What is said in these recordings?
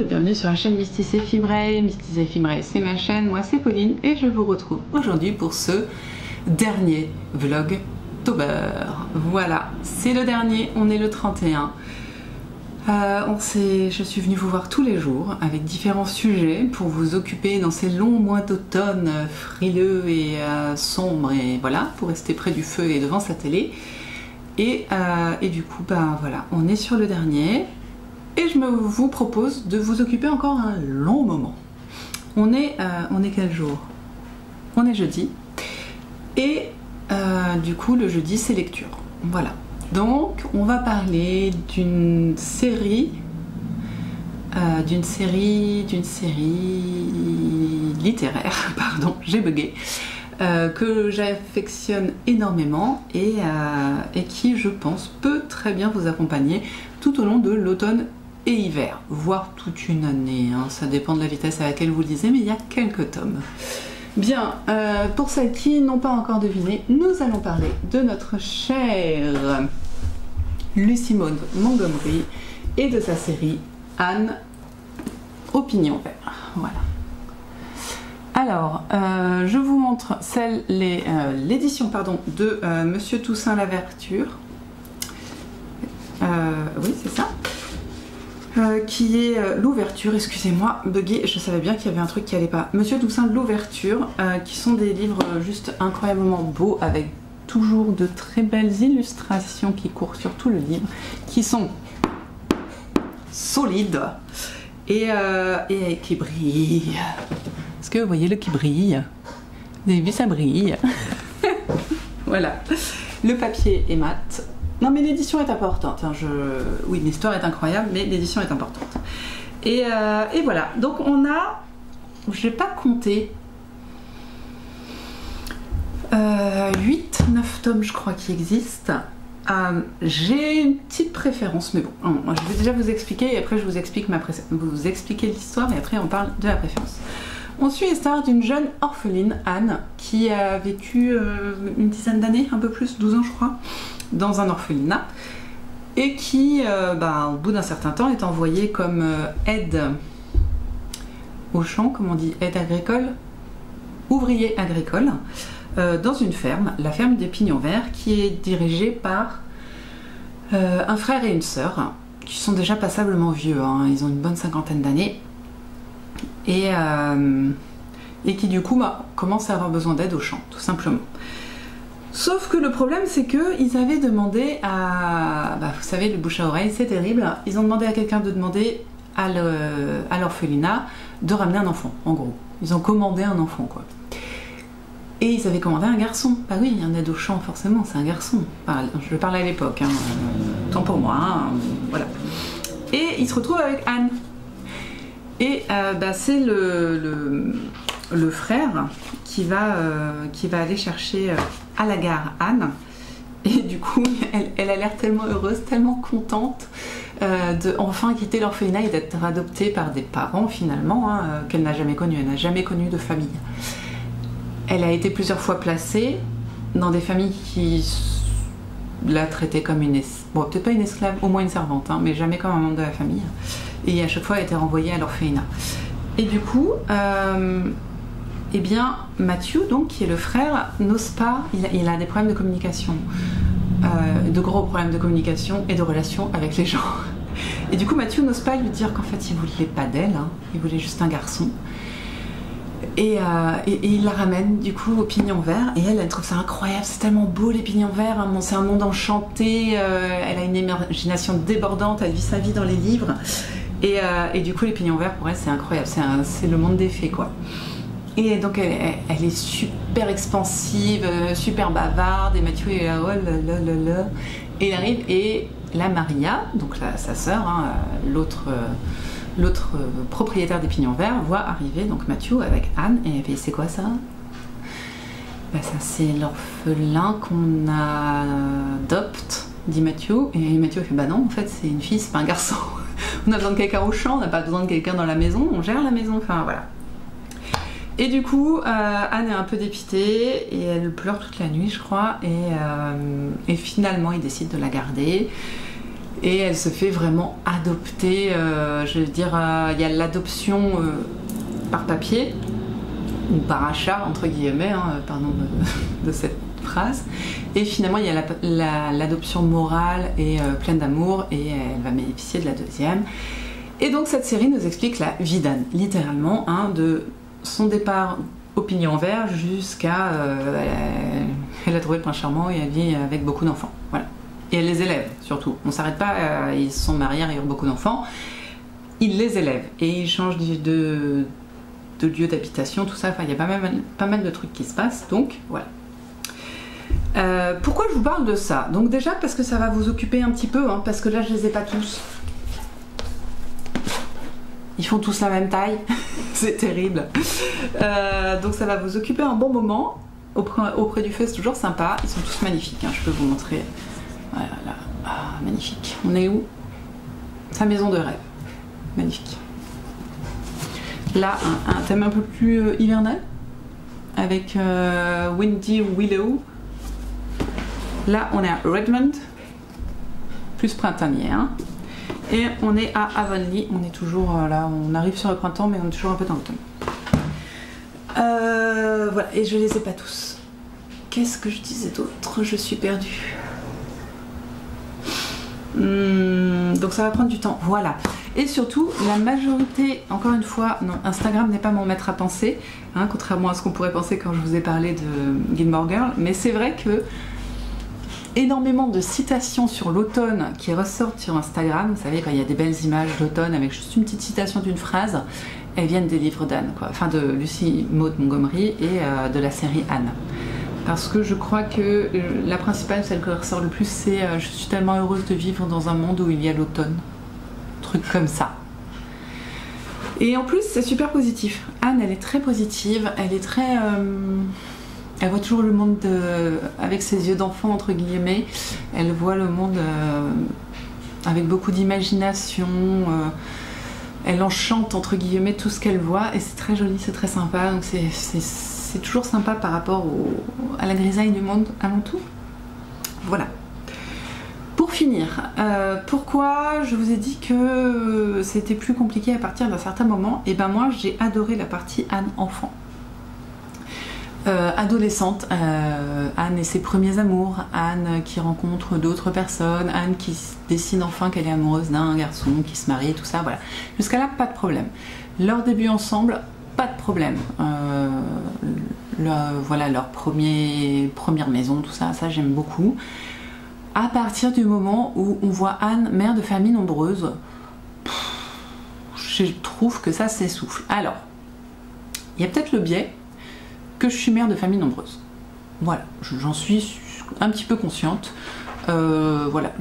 et bienvenue sur la chaîne Mystic Éphémère. Mystic Éphémère, c'est ma chaîne, moi c'est Pauline et je vous retrouve aujourd'hui pour ce dernier vlog October. Voilà, c'est le dernier, on est le 31. Je suis venue vous voir tous les jours avec différents sujets pour vous occuper dans ces longs mois d'automne frileux et sombres, et voilà, pour rester près du feu et devant sa télé. Et du coup, bah voilà, on est sur le dernier. Et je vous propose de vous occuper encore un long moment. On est quel jour? On est jeudi. Et du coup, le jeudi, c'est lecture. Voilà. Donc, on va parler d'une série littéraire, pardon, j'ai bugué, que j'affectionne énormément et qui, je pense, peut très bien vous accompagner tout au long de l'automne et hiver, voire toute une année, hein. Ça dépend de la vitesse à laquelle vous lisez, mais il y a quelques tomes. Bien, pour celles qui n'ont pas encore deviné, nous allons parler de notre chère Lucy Maud Montgomery et de sa série Anne Opinion Vert. Voilà. Alors, je vous montre l'édition de Monsieur Toussaint Louverture. Oui, c'est ça. Qui est l'ouverture, excusez-moi, bugué, je savais bien qu'il y avait un truc qui allait pas. Monsieur Toussaint l'ouverture, qui sont des livres juste incroyablement beaux, avec toujours de très belles illustrations qui courent sur tout le livre, qui sont solides et qui brillent. Est-ce que vous voyez le qui brille? Vous avez vu, ça brille. Voilà. Le papier est mat. Non, mais l'édition est importante, hein. Oui, l'histoire est incroyable, mais l'édition est importante. Et voilà, donc on a, je n'ai pas compté, 8-9 tomes, je crois, qui existent. J'ai une petite préférence, mais bon, je vais déjà vous expliquer, et après je vous explique vous expliquer l'histoire, et après on parle de la préférence. On suit l'histoire d'une jeune orpheline, Anne, qui a vécu une dizaine d'années, un peu plus, 12 ans je crois, dans un orphelinat, et qui, au bout d'un certain temps, est envoyée comme aide au champ, comme on dit, aide agricole, ouvrier agricole, dans une ferme, la ferme des Pignons Verts, qui est dirigée par un frère et une sœur, qui sont déjà passablement vieux, hein, ils ont une bonne cinquantaine d'années, et qui du coup commencent à avoir besoin d'aide au champ, tout simplement. Sauf que le problème, c'est qu'ils avaient demandé à... vous savez, le bouche à oreille, c'est terrible. Ils ont demandé à quelqu'un de demander à l'orphelinat de ramener un enfant, en gros. Ils ont commandé un enfant, quoi. Et ils avaient commandé un garçon. Bah oui, un aide au champ, forcément, c'est un garçon. Enfin, je parle à l'époque, hein. Tant pour moi, hein. Voilà. Et ils se retrouvent avec Anne. Et c'est le frère qui va aller chercher à la gare Anne, et du coup elle a l'air tellement heureuse, tellement contente de enfin quitter l'orphelinat et d'être adoptée par des parents finalement, hein, qu'elle n'a jamais connus. Elle n'a jamais connu de famille. Elle a été plusieurs fois placée dans des familles qui la traitaient comme une peut-être pas une esclave, au moins une servante, hein, mais jamais comme un membre de la famille, et à chaque fois elle était renvoyée à l'orphelinat. Et du coup eh bien, Matthew, donc, qui est le frère, n'ose pas, il a des problèmes de communication, de gros problèmes de communication et de relations avec les gens. Et du coup, Matthew n'ose pas lui dire qu'en fait, il voulait pas d'elle, hein, il voulait juste un garçon. Et il la ramène, du coup, aux Pignons Verts, et elle trouve ça incroyable, c'est tellement beau, les Pignons Verts, hein, c'est un monde enchanté, elle a une imagination débordante, elle vit sa vie dans les livres, et du coup, les Pignons Verts, pour elle, c'est incroyable, c'est le monde des fées, quoi. Et donc elle est super expansive, super bavarde, et Matthew est là, oh là là là là. Et il arrive, et la Maria, donc sa sœur, hein, l'autre propriétaire des Pignons Verts, voit arriver donc Matthew avec Anne, et elle fait: c'est quoi ça? Ça c'est l'orphelin qu'on adopte, dit Matthew. Et Matthew fait: bah non, en fait c'est une fille, c'est pas un garçon. On a besoin de quelqu'un au champ, on n'a pas besoin de quelqu'un dans la maison, on gère la maison, enfin voilà. Et du coup, Anne est un peu dépitée et elle pleure toute la nuit, je crois, et finalement il décide de la garder. Et elle se fait vraiment adopter, je veux dire, il y a l'adoption par papier, ou par achat, entre guillemets, hein, pardon de cette phrase. Et finalement, il y a l'adoption morale et pleine d'amour, et elle va bénéficier de la deuxième. Et donc cette série nous explique la vie d'Anne, littéralement, hein, de son départ au pignon vert jusqu'à... elle a trouvé le prince charmant et elle vit avec beaucoup d'enfants. Voilà. Et elle les élève, surtout. On ne s'arrête pas, ils sont mariés et ont beaucoup d'enfants. Ils les élèvent et ils changent de lieu d'habitation, tout ça. Enfin, il y a pas mal de trucs qui se passent, donc voilà. Pourquoi je vous parle de ça? Donc déjà parce que ça va vous occuper un petit peu, hein, parce que là je les ai pas tous. Ils font tous la même taille, c'est terrible. Donc ça va vous occuper un bon moment. Auprès du feu, c'est toujours sympa. Ils sont tous magnifiques, hein. Je peux vous montrer. Voilà, là. Ah, magnifique. On est où? Sa maison de rêve. Magnifique. Là, un thème un peu plus hivernal, avec Windy Willow. Là, on est à Redmond, plus printanier, hein. Et on est à Avonlea, on est toujours là, on arrive sur le printemps, mais on est toujours un peu dans l'automne. Voilà, et je les ai pas tous. Qu'est-ce que je disais d'autre? Je suis perdue. Donc ça va prendre du temps, voilà. Et surtout, la majorité, encore une fois, non, Instagram n'est pas mon maître à penser, hein, contrairement à ce qu'on pourrait penser quand je vous ai parlé de Gilmore Girl, mais c'est vrai que énormément de citations sur l'automne qui ressortent sur Instagram. Vous savez, quand il y a des belles images d'automne avec juste une petite citation d'une phrase, elles viennent des livres d'Anne, quoi. Enfin de Lucy Maud Montgomery et de la série Anne. Parce que je crois que la principale, celle qui ressort le plus, c'est je suis tellement heureuse de vivre dans un monde où il y a l'automne. Truc comme ça. Et en plus, c'est super positif. Anne, elle est très positive, elle est très... elle voit toujours le monde avec ses yeux d'enfant, entre guillemets. Elle voit le monde avec beaucoup d'imagination. Elle enchante, entre guillemets, tout ce qu'elle voit. Et c'est très joli, c'est très sympa. Donc c'est toujours sympa par rapport à la grisaille du monde alentour. Voilà. Pour finir, pourquoi je vous ai dit que c'était plus compliqué à partir d'un certain moment? Et ben moi, j'ai adoré la partie Anne enfant. Adolescente, Anne et ses premiers amours, Anne qui rencontre d'autres personnes, Anne qui décide enfin qu'elle est amoureuse d'un garçon, qui se marie, tout ça, voilà. Jusqu'à là, pas de problème. Leur début ensemble, pas de problème. Voilà, leur première maison, tout ça, ça j'aime beaucoup. À partir du moment où on voit Anne, mère de famille nombreuse, je trouve que ça s'essouffle. Alors, il y a peut-être le biais que je suis mère de famille nombreuse. Voilà, j'en suis un petit peu consciente. Voilà,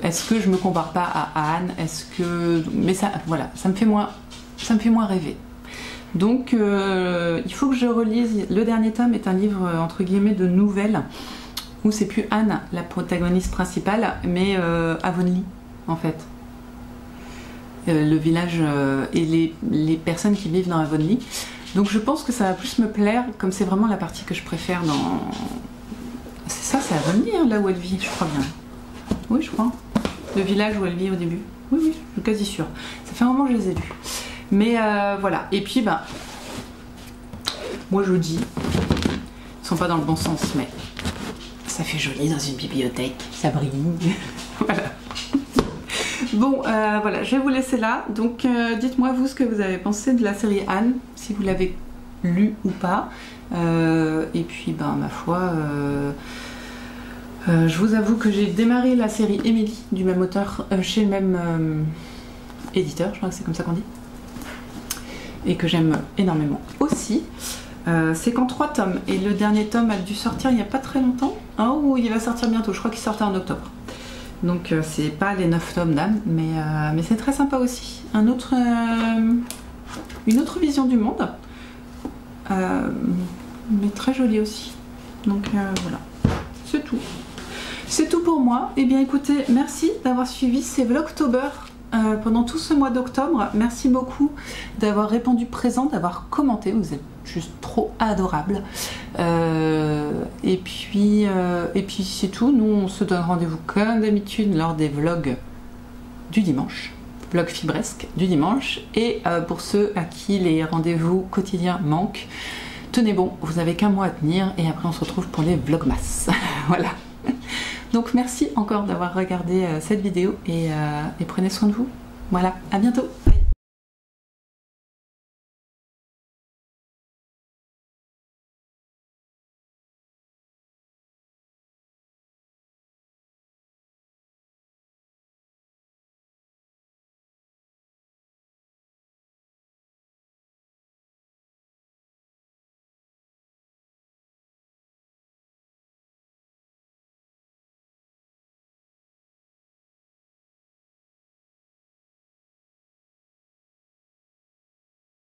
est-ce que je me compare pas à Anne? Est-ce que... Mais ça, voilà, ça me fait moins rêver. Donc, il faut que je relise. Le dernier tome est un livre, entre guillemets, de nouvelles, où c'est plus Anne, la protagoniste principale, mais Avonlea, en fait. Le village et les personnes qui vivent dans Avonlea. Donc je pense que ça va plus me plaire, comme c'est vraiment la partie que je préfère dans... C'est ça, c'est Avonlea, hein, là où elle vit, je crois bien. Oui, je crois. Le village où elle vit au début. Oui, oui, je suis quasi sûre. Ça fait un moment que je les ai lus. Mais voilà. Et puis, ben... moi, je dis... Ils sont pas dans le bon sens, mais... ça fait joli dans une bibliothèque. Ça brille. Voilà. Bon, voilà, je vais vous laisser là. Donc, dites-moi, vous, ce que vous avez pensé de la série Anne, si vous l'avez lu ou pas. Et puis, ben, ma foi, je vous avoue que j'ai démarré la série Emily, du même auteur, chez le même éditeur, je crois que c'est comme ça qu'on dit. Et que j'aime énormément aussi. C'est qu'en 3 tomes. Et le dernier tome a dû sortir il n'y a pas très longtemps. Oh, il va sortir bientôt, je crois qu'il sortait en octobre. Donc c'est pas les 9 tomes d'Anne, mais c'est très sympa aussi. Une autre vision du monde, mais très jolie aussi. Donc voilà, c'est tout. C'est tout pour moi. Et bien écoutez, merci d'avoir suivi ces Vlogtober pendant tout ce mois d'octobre. Merci beaucoup d'avoir répondu présent, d'avoir commenté. Vous êtes juste trop adorable. Et puis c'est tout. Nous on se donne rendez-vous comme d'habitude lors des vlogs du dimanche, vlog fibresque du dimanche. Et pour ceux à qui les rendez-vous quotidiens manquent, tenez bon, vous n'avez qu'un mois à tenir et après on se retrouve pour les vlogmas. Voilà. Donc merci encore d'avoir regardé cette vidéo et prenez soin de vous. Voilà, à bientôt.